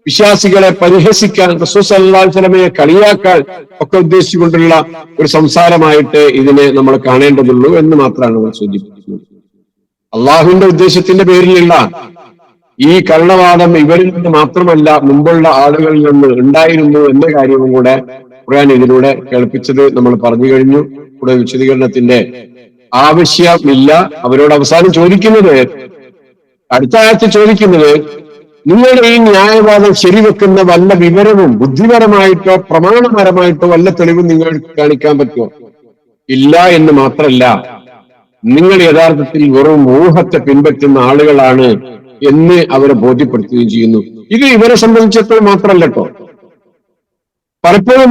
വിശ്വാസികളെ പരിഹസിക്കാൻ, റസൂൽ സല്ലല്ലാഹു അലൈഹി വസല്ലമയെ കളിയാക്കാൻ ഒക്കെ ഉദ്ദേശിച്ചുകൊണ്ടുള്ള ഒരു സംസാരമായിട്ട് ഇതിനെ നമ്മൾ കാണേണ്ടതുള്ളൂ എന്ന് മാത്രമാണ് നമ്മൾ സൂചിപ്പിക്കുന്നത്. അള്ളാഹുവിന്റെ ഉദ്ദേശത്തിന്റെ പേരിലുള്ള ഈ കള്ളവാദം ഇവരിൽ നിന്ന് മാത്രമല്ല മുമ്പുള്ള ആളുകളിൽ നിന്ന് ഉണ്ടായിരുന്നു എന്ന കാര്യവും കൂടെ ഖുർആൻ ഇതിലൂടെ കേൾപ്പിച്ചത് നമ്മൾ പറഞ്ഞു കഴിഞ്ഞു. കൂടെ വിശദീകരണത്തിന്റെ ആവശ്യമില്ല. അവരോട് അവസാനം ചോദിക്കുന്നത്, അടുത്ത ആയത്ത് ചോദിക്കുന്നത്, നിങ്ങളുടെ ഈ ന്യായവാദം ശരിവെക്കുന്ന വല്ല വിവരവും ബുദ്ധിപരമായിട്ടോ പ്രമാണപരമായിട്ടോ വല്ല തെളിവും നിങ്ങൾക്ക് കാണിക്കാൻ പറ്റുമോ? ഇല്ല എന്ന് മാത്രമല്ല, നിങ്ങൾ യഥാർത്ഥത്തിൽ വെറും ഊഹത്തെ പിൻപറ്റുന്ന ആളുകളാണ് എന്ന് അവരെ ബോധ്യപ്പെടുത്തുകയും ചെയ്യുന്നു. ഇത് ഇവരെ സംബന്ധിച്ചിടത്തോളം മാത്രമല്ല കേട്ടോ. പലപ്പോഴും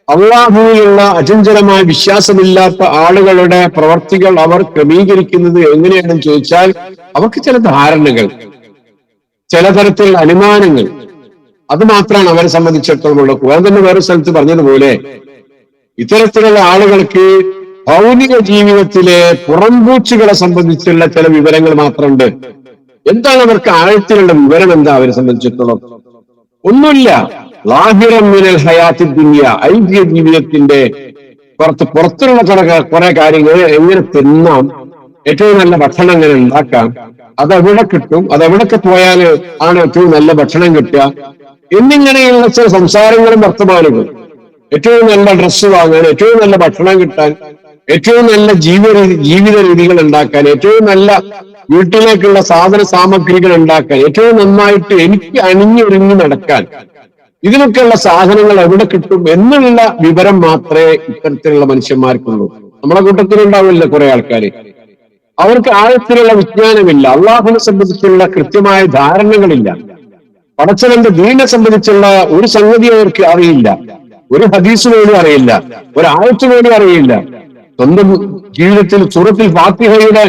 അള്ളാഹുവിലുള്ള അചഞ്ചലമായ വിശ്വാസമില്ലാത്ത ആളുകളുടെ പ്രവർത്തികൾ അവർ ക്രമീകരിക്കുന്നത് എങ്ങനെയാണെന്ന് ചോദിച്ചാൽ, അവർക്ക് ചില ധാരണകൾ, ചില തരത്തിലുള്ള അനുമാനങ്ങൾ, അത് മാത്രമാണ് അവരെ സംബന്ധിച്ചിടത്തോളം ഉള്ളത്. ഖുർആൻ തന്നെ വേറെ സ്ഥലത്ത് പറഞ്ഞതുപോലെ ഇത്തരത്തിലുള്ള ആളുകൾക്ക് ഭൗതിക ജീവിതത്തിലെ പുറംപൂച്ചുകളെ സംബന്ധിച്ചുള്ള ചില വിവരങ്ങൾ മാത്രമുണ്ട്. എന്താണ് അവർക്ക് ആഴത്തിലുള്ള വിവരം? എന്താ അവരെ സംബന്ധിച്ചിടത്തോളം? ഒന്നുമില്ല. ലാഹിറൻ മിനൽ ഹയാത്തി ദുനിയ, ഐഹിക ജീവിതത്തിന്റെ പുറത്തുള്ള കുറെ കാര്യങ്ങൾ, എങ്ങനെ തിന്നാം, ഏറ്റവും നല്ല ഭക്ഷണം എങ്ങനെ ഉണ്ടാക്കാം, അതെവിടെ കിട്ടും, അതെവിടൊക്കെ പോയാൽ ആണ് ഏറ്റവും നല്ല ഭക്ഷണം കിട്ടുക എന്നിങ്ങനെയുള്ള ചില സംസാരങ്ങളും വർത്തമാനങ്ങളും, ഏറ്റവും നല്ല ഡ്രസ്സ് വാങ്ങാൻ, ഏറ്റവും നല്ല ഭക്ഷണം കിട്ടാൻ, ഏറ്റവും നല്ല ജീവിത രീതികൾ ഉണ്ടാക്കാൻ, ഏറ്റവും നല്ല വീട്ടിലേക്കുള്ള സാധന സാമഗ്രികൾ ഉണ്ടാക്കാൻ, ഏറ്റവും നന്നായിട്ട് എനിക്ക് അണിഞ്ഞൊരുങ്ങി നടക്കാൻ, ഇതിനൊക്കെയുള്ള സാധനങ്ങൾ എവിടെ കിട്ടും എന്നുള്ള വിവരം മാത്രമേ ഇത്തരത്തിലുള്ള മനുഷ്യന്മാർക്കുള്ളൂ. നമ്മളെ കൂട്ടത്തിലുണ്ടാവില്ല കുറെ ആൾക്കാര്. അവർക്ക് ആഴത്തിലുള്ള വിജ്ഞാനമില്ല, അള്ളാഹുവിനെ സംബന്ധിച്ചുള്ള കൃത്യമായ ധാരണകളില്ല, പടച്ചവന്റെ ദീനിനെ സംബന്ധിച്ചുള്ള ഒരു സംഗതി അവർക്ക് അറിയില്ല, ഒരു ഹദീസ് പോലും അറിയില്ല, ഒരു ആയത്ത് പോലും അറിയില്ല, സ്വന്തം ജീവിതത്തിൽ സൂറത്തുൽ ഫാത്തിഹയുടെ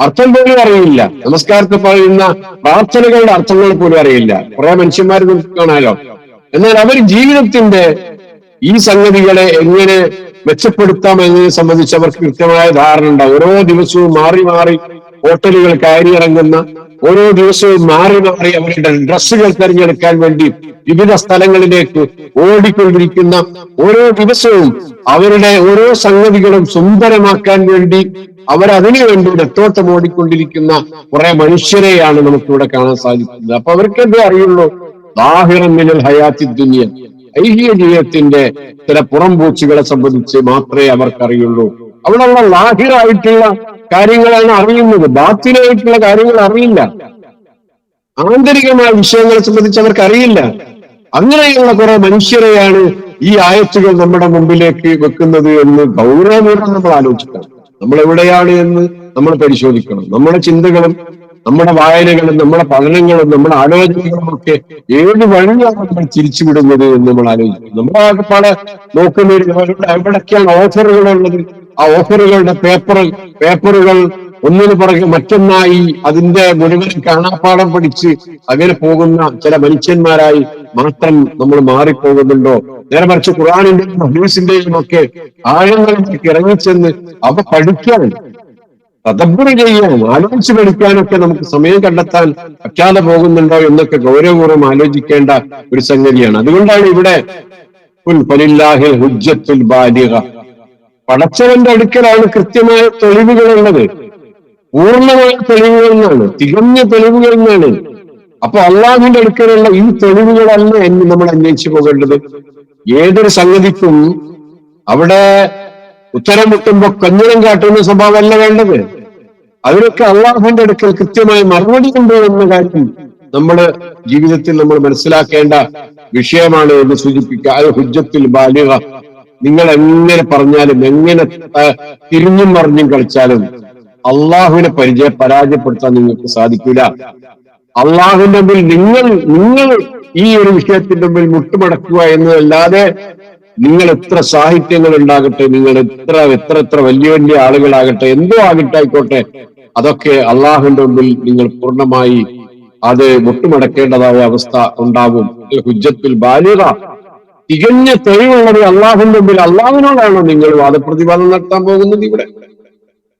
അർത്ഥം പോലും അറിയില്ല, നമസ്കാരത്തിൽ പറയുന്ന പ്രാർത്ഥനകളുടെ അർത്ഥങ്ങൾ പോലും അറിയില്ല. കുറെ മനുഷ്യന്മാർ കാണാലോ. എന്നാൽ അവർ ജീവിതത്തിന്റെ ഈ സംഗതികളെ എങ്ങനെ മെച്ചപ്പെടുത്താം എന്നതിനെ സംബന്ധിച്ച് അവർക്ക് കൃത്യമായ ധാരണ ഉണ്ടാവും. ഓരോ ദിവസവും മാറി മാറി ഹോട്ടലുകൾ കയറിയിറങ്ങുന്ന, ഓരോ ദിവസവും മാറി മാറി അവരുടെ ഡ്രസ്സുകൾ തിരഞ്ഞെടുക്കാൻ വേണ്ടി വിവിധ സ്ഥലങ്ങളിലേക്ക് ഓടിക്കൊണ്ടിരിക്കുന്ന, ഓരോ ദിവസവും അവരുടെ ഓരോ സംഗതികളും സുന്ദരമാക്കാൻ വേണ്ടി അവരതിനു വേണ്ടി നെട്ടോട്ടം ഓടിക്കൊണ്ടിരിക്കുന്ന കുറെ മനുഷ്യരെയാണ് നമുക്കിവിടെ കാണാൻ സാധിക്കുന്നത്. അപ്പൊ അവർക്ക് എന്തേ അറിയുള്ളൂ? ലാഹിറൻ മിനൽ ഹയാത്തി ദുനിയ, ഐഹിക ജീവിതത്തിന്റെ ചില പുറംപൂച്ചുകളെ സംബന്ധിച്ച് മാത്രമേ അവർക്കറിയുള്ളൂ. അവിടെയുള്ള ലാഹിറായിട്ടുള്ള കാര്യങ്ങളാണ് അറിയുന്നത്, ബാത്തിനായിട്ടുള്ള കാര്യങ്ങൾ അറിയില്ല, ആന്തരികമായ വിഷയങ്ങളെ സംബന്ധിച്ച് അവർക്ക് അറിയില്ല. അങ്ങനെയുള്ള കുറെ മനുഷ്യരെയാണ് ഈ ആയത്തുകൾ നമ്മുടെ മുമ്പിലേക്ക് വെക്കുന്നത് എന്ന് ഗൗരവപൂർവ്വം നമ്മൾ ആലോചിക്കണം. നമ്മൾ എവിടെയാണ് എന്ന് നമ്മൾ പരിശോധിക്കണം. നമ്മുടെ ചിന്തകളും നമ്മുടെ വായനകളും നമ്മുടെ പഠനങ്ങളും നമ്മുടെ ആലോചനകളും ഒക്കെ ഏത് വഴിയാണ് നമ്മൾ തിരിച്ചുവിടുന്നത് എന്ന് നമ്മൾ ആലോചിക്കും. നമ്മൾ ആകെപ്പാടെ നോക്കുന്നത് എവിടൊക്കെയാണ് ഓഫറുകൾ ഉള്ളത്, ആ ഓഫറുകളുടെ പേപ്പറുകൾ ഒന്നിനു പുറകെ മറ്റൊന്നായി അതിന്റെ മുഴുവൻ കാണാപ്പാടം പഠിച്ച് അങ്ങനെ പോകുന്ന ചില മനുഷ്യന്മാരായി മാത്രം നമ്മൾ മാറിപ്പോകുന്നുണ്ടോ? നേരെ മറിച്ച് ഖുർആനിന്റെയും ഹദീസിന്റെയും ഒക്കെ ആഴങ്ങളിലേക്ക് ഇറങ്ങിച്ചെന്ന് അവ പഠിക്കാൻ, തദബ്ബുർ ചെയ്യാൻ, ആലോചിച്ച് പഠിക്കാനൊക്കെ നമുക്ക് സമയം കണ്ടെത്താൻ പറ്റാതെ പോകുന്നുണ്ടോ എന്നൊക്കെ ഗൗരവപൂർവ്വം ആലോചിക്കേണ്ട ഒരു സംഗതിയാണ്. അതുകൊണ്ടാണ് ഇവിടെ ഫലില്ലാഹിൽ ഹുജ്ജത്തുൽ ബാലിഗ, പടച്ചവന്റെ അടുക്കലാണ് കൃത്യമായ തെളിവുകളുള്ളത്, പൂർണ്ണമായ തെളിവുകൾ എന്നാണ്, തികഞ്ഞ തെളിവുകൾ എന്നാണ്. അപ്പൊ അള്ളാഹുവിന്റെ അടുക്കലുള്ള ഈ തെളിവുകളല്ല എന്ന് നമ്മൾ അന്വേഷിച്ചു പോകേണ്ടത്. ഏതൊരു സംഗതിക്കും അവിടെ ഉത്തരം മുട്ടുമ്പോ കഞ്ഞിനം കാട്ടുന്ന സ്വഭാവമല്ല വേണ്ടത്. അതിനൊക്കെ അള്ളാഹുവിന്റെ അടുക്കൽ കൃത്യമായ മറുപടി ഉണ്ട് എന്ന കാര്യം നമ്മുടെ ജീവിതത്തിൽ നമ്മൾ മനസ്സിലാക്കേണ്ട വിഷയമാണ് എന്ന് സൂചിപ്പിക്കുക. അത് ഹുജ്ജത്തുൽ ബാലിഗ. നിങ്ങൾ എങ്ങനെ പറഞ്ഞാലും എങ്ങനെ തിരിഞ്ഞും മറിഞ്ഞും കളിച്ചാലും അള്ളാഹുവിനെ പരാജയപ്പെടുത്താൻ നിങ്ങൾക്ക് സാധിക്കില്ല. അള്ളാഹുവിന്റെ മുമ്പിൽ നിങ്ങൾ ഈ ഒരു വിഷയത്തിന്റെ മുമ്പിൽ മുട്ടുമടക്കുക എന്നതല്ലാതെ നിങ്ങൾ എത്ര സാഹിത്യങ്ങൾ ഉണ്ടാകട്ടെ, നിങ്ങൾ എത്ര വലിയ വലിയ ആളുകളാകട്ടെ, എന്തോ ആയിക്കോട്ടെ, അതൊക്കെ അള്ളാഹുവിന്റെ മുമ്പിൽ നിങ്ങൾ പൂർണ്ണമായി അത് മുട്ടുമടക്കേണ്ടതായ അവസ്ഥ ഉണ്ടാവും. ഹുജ്ജത്തുൽ ബാലിഗ, തികഞ്ഞ തെളിവുള്ളത് അള്ളാഹുവിന്റെ മുമ്പിൽ. അള്ളാഹുവിനോടാണോ നിങ്ങൾ വാദപ്രതിവാദം നടത്താൻ പോകുന്നത്? ഇവിടെ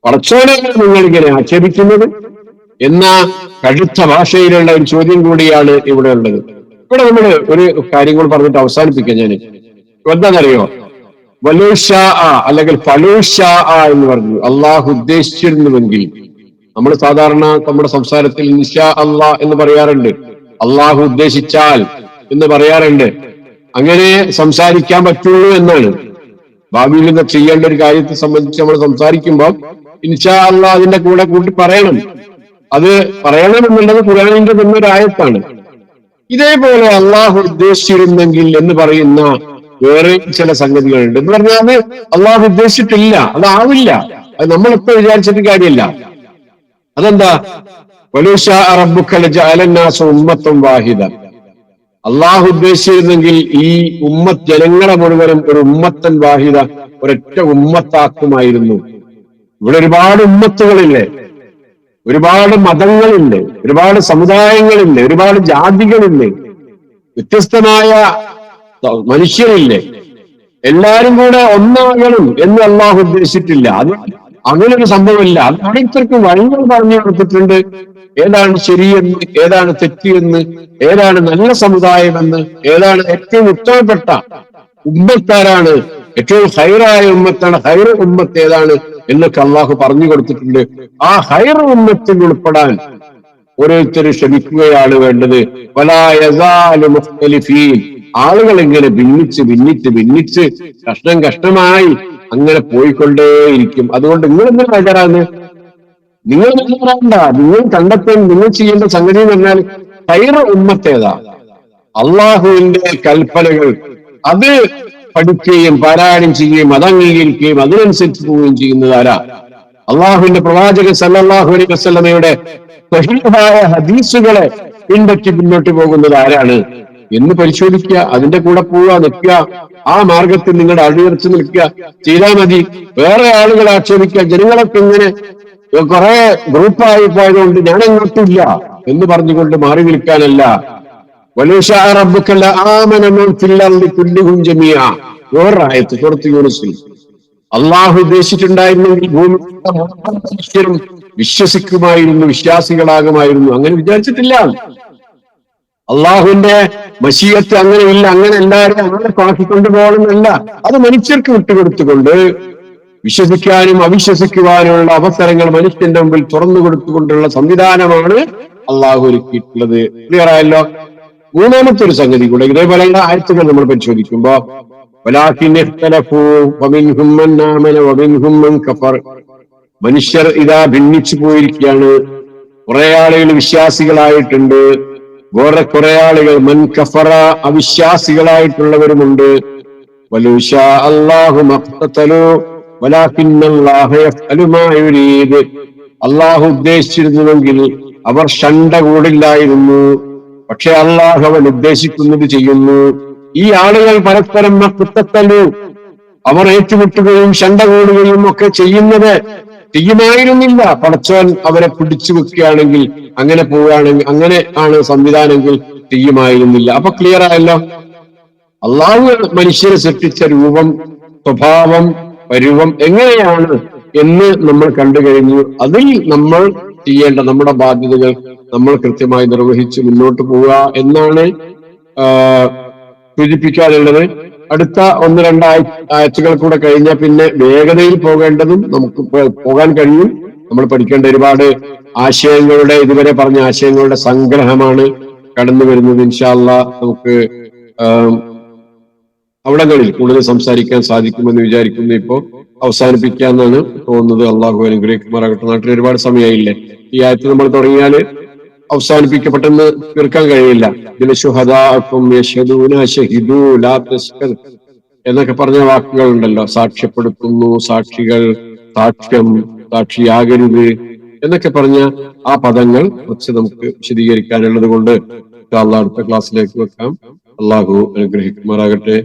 പടച്ചോനെയാണ് നിങ്ങൾ ഇങ്ങനെ ആക്ഷേപിക്കുന്നത് എന്ന കടുത്ത ഭാഷയിലുള്ള ഒരു ചോദ്യം കൂടിയാണ് ഇവിടെ ഉള്ളത്. ഇവിടെ നമ്മൾ ഒരു കാര്യം കൂടി പറഞ്ഞിട്ട് അവസാനിപ്പിക്കാം. ഞാൻ എന്താണെന്നറിയോ, വലൂഷാ അല്ലെങ്കിൽ ഫലൂഷാ എന്ന് പറഞ്ഞു അള്ളാഹു ഉദ്ദേശിച്ചിരുന്നുവെങ്കിൽ. നമ്മൾ സാധാരണ നമ്മുടെ സംസാരത്തിൽ ഇൻഷാ അള്ളാ എന്ന് പറയാറുണ്ട്, അള്ളാഹു ഉദ്ദേശിച്ചാൽ എന്ന് പറയാറുണ്ട്. അങ്ങനെ സംസാരിക്കാൻ പറ്റുള്ളൂ എന്നാണ്. ഭാവിയിൽ നിന്ന് ചെയ്യേണ്ട ഒരു കാര്യത്തെ സംബന്ധിച്ച് നമ്മൾ സംസാരിക്കുമ്പോൾ ഇൻഷാ അള്ളാ അതിന്റെ കൂടെ കൂട്ടി പറയണം. അത് പറയണമെന്നുള്ളത് ഖുർആനിന്റെ തന്നെ ഒരു ആയത്താണ്. ഇതേപോലെ അള്ളാഹു ഉദ്ദേശിച്ചിരുന്നെങ്കിൽ എന്ന് പറയുന്ന വേറെ ചില സംഗതികളുണ്ട്. എന്ന് പറഞ്ഞാൽ അള്ളാഹു ഉദ്ദേശിച്ചിട്ടില്ല, അതാവില്ല. അത് നമ്മളിപ്പോ വിചാരിച്ചിട്ട് കാര്യമില്ല. അതെന്താ? വലൂശാ റബ്ബുക ലജഅല അന്നാസ ഉമ്മത്തൻ വാഹിദ. അള്ളാഹു ഉദ്ദേശിച്ചിരുന്നെങ്കിൽ ഈ ജനങ്ങളെ മുഴുവനും ഒരു ഉമ്മത്തൻ വാഹിദ, ഒരൊറ്റ ഉമ്മത്താക്കുമായിരുന്നു. ഇവിടെ ഒരുപാട് ഉമ്മത്തുകളില്ലേ, ഒരുപാട് മതങ്ങളില്ലേ, ഒരുപാട് സമുദായങ്ങളില്ലേ, ഒരുപാട് ജാതികളില്ലേ, വ്യത്യസ്തമായ മനുഷ്യരില്ലേ. എല്ലാരും കൂടെ ഒന്നാകണം എന്ന് അള്ളാഹു ഉദ്ദേശിച്ചിട്ടില്ല. അത് അങ്ങനൊരു സംഭവമില്ല. അത് ഓരോരുത്തർക്കും വഴികൾ പറഞ്ഞു കൊടുത്തിട്ടുണ്ട്. ഏതാണ് ശരിയെന്ന്, ഏതാണ് തെറ്റിയെന്ന്, ഏതാണ് നല്ല സമുദായമെന്ന്, ഏതാണ് ഏറ്റവും ഉത്തമപ്പെട്ട ഉമ്മത്താരാണ്, ഏറ്റവും ഹൈറായ ഉമ്മത്താണ്, ഹൈർ ഉമ്മത്ത് ഏതാണ് എന്നൊക്കെ അള്ളാഹു പറഞ്ഞു കൊടുത്തിട്ടുണ്ട്. ആ ഹൈർ ഉമ്മത്തിൽ ഉൾപ്പെടാൻ ഓരോരുത്തരും ശ്രമിക്കുകയാണ് വേണ്ടത്. വലാ യസാലു മുഖ്തലിഫീൻ. ആളുകൾ ഇങ്ങനെ ഭിന്നിച്ച് കഷ്ടമായി അങ്ങനെ പോയിക്കൊണ്ടേയിരിക്കും. അതുകൊണ്ട് നിങ്ങൾ എന്തിനാ ബേജാറാണ്? നിങ്ങൾ ബേജാറാണ്ട. നിങ്ങൾ കണ്ടെത്താൻ നിങ്ങൾ ചെയ്യേണ്ട സംഗതി എന്ന് പറഞ്ഞാൽ ഹൈർ ഉമ്മത്തേതാ, അള്ളാഹുവിന്റെ കൽപ്പനകൾ അത് പഠിക്കുകയും പാരായണം ചെയ്യുകയും അത് അംഗീകരിക്കുകയും അതിനനുസരിച്ച് പോവുകയും ചെയ്യുന്നത് ആരാ? അള്ളാഹുവിന്റെ പ്രവാചകൻ സല്ലല്ലാഹു അലൈഹി വസല്ലമയുടെ സ്വഹീഹായ ഹദീസുകളെ പിൻപറ്റി മുന്നോട്ട് പോകുന്നത് ആരാണ് എന്ന് പരിശോധിക്കുക. അതിന്റെ കൂടെ പോവുക, നിൽക്കുക, ആ മാർഗത്തിൽ നിങ്ങളുടെ അടിയുറച്ച് നിൽക്കുക, ചെയ്താൽ മതി. വേറെ ആളുകളെ ആക്ഷേപിക്കുക, ജനങ്ങളൊക്കെ ഇങ്ങനെ കുറെ ഗ്രൂപ്പായി പോയതുകൊണ്ട് ഞാൻ എങ്ങോട്ടില്ല എന്ന് പറഞ്ഞുകൊണ്ട് മാറി നിൽക്കാനല്ല. വലൂശാ റബ്ബുക ലആമന മൻ ഫിൽ അർളി കുല്ലുഹും ജമീഅ. വേറൊരായത്ത് സൂറത്ത് യൂനുസിൽ അള്ളാഹു ഉദ്ദേശിച്ചിട്ടുണ്ടായിരുന്നെങ്കിൽ ഭൂമിയിലെ മനുഷ്യരും വിശ്വസിക്കുമായിരുന്നു, വിശ്വാസികളാകുമായിരുന്നു. അങ്ങനെ വിചാരിച്ചിട്ടില്ല. അള്ളാഹുവിന്റെ മശീയത്ത് അങ്ങനെയില്ല. അങ്ങനെ എല്ലാവരും അങ്ങനെ പാക്കിക്കൊണ്ടു പോകണമെന്നല്ല. അത് മനുഷ്യർക്ക് വിട്ടുകൊടുത്തുകൊണ്ട് വിശ്വസിക്കാനും അവിശ്വസിക്കുവാനുള്ള അവസരങ്ങൾ മനുഷ്യന്റെ മുമ്പിൽ തുറന്നു കൊടുത്തുകൊണ്ടുള്ള സംവിധാനമാണ് അള്ളാഹു ഒരുക്കിയിട്ടുള്ളത്. ക്ലിയർ ആയല്ലോ? മൂന്നാമത്തെ ഒരു സംഗതി കൂടെ ഇതേപോലെയുള്ള ആയത്തുകൾ നമ്മൾ പരിശോധിക്കുമ്പോ മനുഷ്യർ ഇതാ ഭിന്നിച്ചു പോയിരിക്കുകയാണ്. കുറെ ആളുകൾ വിശ്വാസികളായിട്ടുണ്ട്, വേറെ കുറെ ആളുകൾ മൻ കഫറ അവിശ്വാസികളായിട്ടുള്ളവരുമുണ്ട്. വലൂശാ അല്ലാഹു മഖ്തതലു വലാകിന്നല്ലാഹ യഫ്അലു മാ യുരീദ്. അല്ലാഹു ഉദ്ദേശിച്ചിരുന്നുവെങ്കിൽ അവർ ശണ്ട കൂടില്ലായിരുന്നു. പക്ഷെ അള്ളാഹു അവൻ ഉദ്ദേശിക്കുന്നത് ചെയ്യുന്നു. ഈ ആളുകൾ പരസ്പരം മഖ്തതലു, അവർ ഏറ്റുമുട്ടുകയും ശണ്ട കൂടുകയും ഒക്കെ ചെയ്യുമായിരുന്നില്ല. പടച്ചോൻ അവരെ പിടിച്ചു വെക്കുകയാണെങ്കിൽ, അങ്ങനെ പോവുകയാണെങ്കിൽ, അങ്ങനെ ആണ് സംവിധാനമെങ്കിൽ ചെയ്യുമായിരുന്നില്ല. അപ്പൊ ക്ലിയർ ആയല്ലോ? അള്ളാഹു മനുഷ്യരെ സൃഷ്ടിച്ച രൂപം, സ്വഭാവം, പരുവം എങ്ങനെയാണ് എന്ന് നമ്മൾ കണ്ടു കഴിഞ്ഞു. അതിൽ നമ്മൾ ചെയ്യേണ്ട നമ്മുടെ ബാധ്യതകൾ നമ്മൾ കൃത്യമായി നിർവഹിച്ച് മുന്നോട്ട് പോവുക എന്നാണ് സൂചിപ്പിക്കാനുള്ളത്. അടുത്ത 1-2 ആഴ്ചകൾ കൂടെ കഴിഞ്ഞാൽ പിന്നെ വേഗതയിൽ പോകേണ്ടതും നമുക്ക് പോകാൻ കഴിയും. നമ്മൾ പഠിക്കേണ്ട ഒരുപാട് ആശയങ്ങളുടെ, ഇതുവരെ പറഞ്ഞ ആശയങ്ങളുടെ സംഗ്രഹമാണ് കടന്നു വരുന്നത്. ഇൻഷാ അല്ലാഹ് നമുക്ക് അവിടങ്ങളിൽ കൂടുതൽ സംസാരിക്കാൻ സാധിക്കുമെന്ന് വിചാരിക്കുന്നു. ഇപ്പോ അവസാനിപ്പിക്കാന്നാണ് തോന്നുന്നത്. അള്ളാഹു അനുഗ്രഹിക്കുമാറാകട്ടെ. നാട്ടിൽ ഒരുപാട് സമയമായില്ലേ? ഈ ആയത്ത് നമ്മൾ തുടങ്ങിയാല് അവസാനിപ്പിക്കപ്പെട്ടെന്ന് തീർക്കാൻ കഴിയില്ല. ഇതിൽ എന്നൊക്കെ പറഞ്ഞ വാക്കുകൾ ഉണ്ടല്ലോ. സാക്ഷ്യപ്പെടുത്തുന്നു, സാക്ഷികൾ, സാക്ഷ്യം, സാക്ഷിയാകരുത്, എന്നൊക്കെ പറഞ്ഞ ആ പദങ്ങൾ കുറച്ച് നമുക്ക് വിശദീകരിക്കാനുള്ളത് കൊണ്ട് അടുത്ത ക്ലാസ്സിലേക്ക് വെക്കാം. അള്ളാഹു അനുഗ്രഹിക്കുമാറാകട്ടെ.